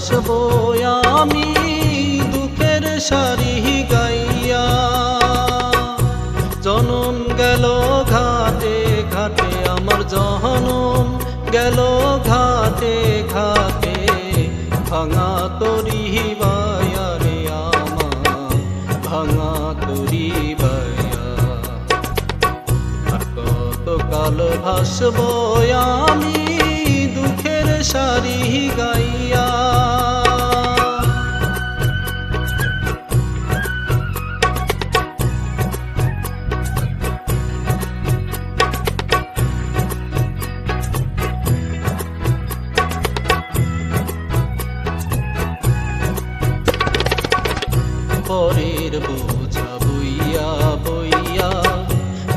ভাসবো আমি দুঃখের সারি গাইয়া। জনম গেল ঘাটে ঘাটে আমার জনম গেল ঘাটে ঘাটে, ভাঙা তরি বায়া রে আমার ভাঙা তরি বায়া। আর কতকাল ভাসবো আমি দুঃখের সারি গাইয়া। পরের বোঝা বইয়া বইয়া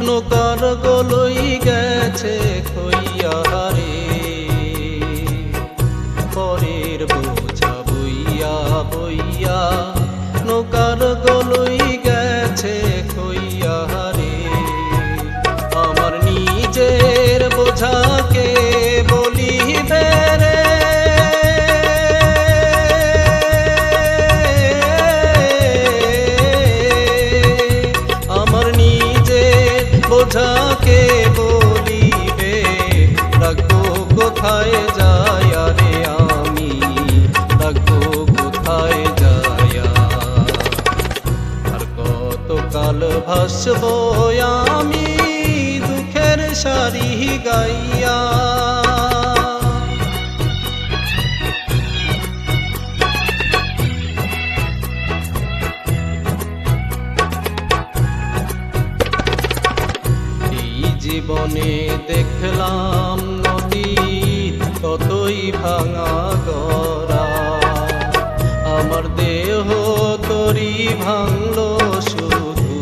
নৌকার গলই গেছে খইয়া রে। পরের বোঝা বইয়া বইয়া নৌকার গলই গেছে খইয়া রে। আমার নিজের বোঝাকে বলিবে রে, বোঝাকে বলিবে রাখবো কোথায় যায়া রে আমি রাখবো কোথায় যায়া। আর কতকাল ভাসবো আমি দুঃখের সারি গাইয়া। জীবনে দেখলাম নদী কতই ভাঙা গড়া, আমার দেহ তরি ভাঙলো শুধু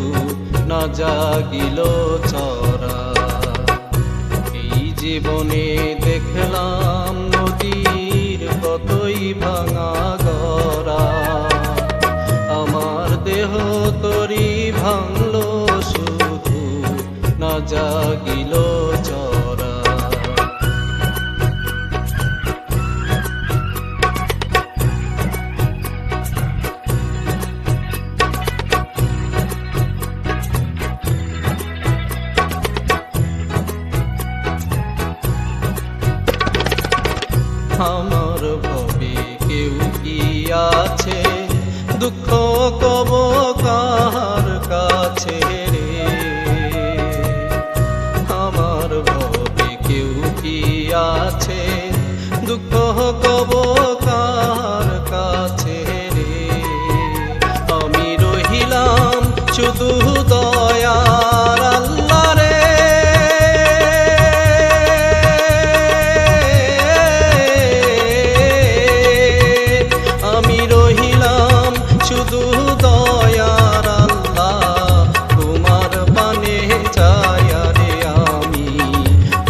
না জাগিল চরা। এই জীবনে দেখলাম নদীর কতই ভাঙা গড়া, আমার দেহ তরি ভাঙলো শুধু না জাগিল চরা। আমার ভবে কেউ কি আছে দুঃখ কব কার কাছে রে। আমার ভবে কেউ কি আছে দুঃখ কব কার কাছে রে। আমি রহিলাম শুধু দয়ার আল্লাহ রে। আমি রহিলাম শুধু দয়ার আল্লাহ, তোমার পানে চায়া রে আমি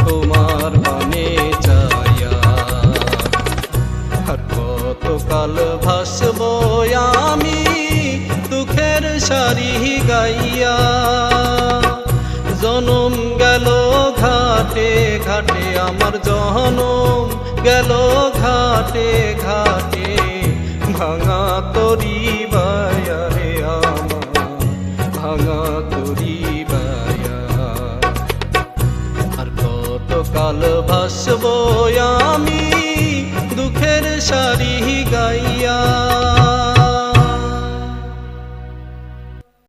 তোমার পানে চায়া। আর কতকাল ভাসবো আমি দুঃখের সারি গাইয়া। জনম গেল ঘাটে ঘাটে আমার জনম গেল ঘাটে ঘাটে, ভাঙা তরি বায়া রে আমার ভাঙা তরি বায়া। আর কতকাল ভাসবো আমি দুঃখের সারি গাই।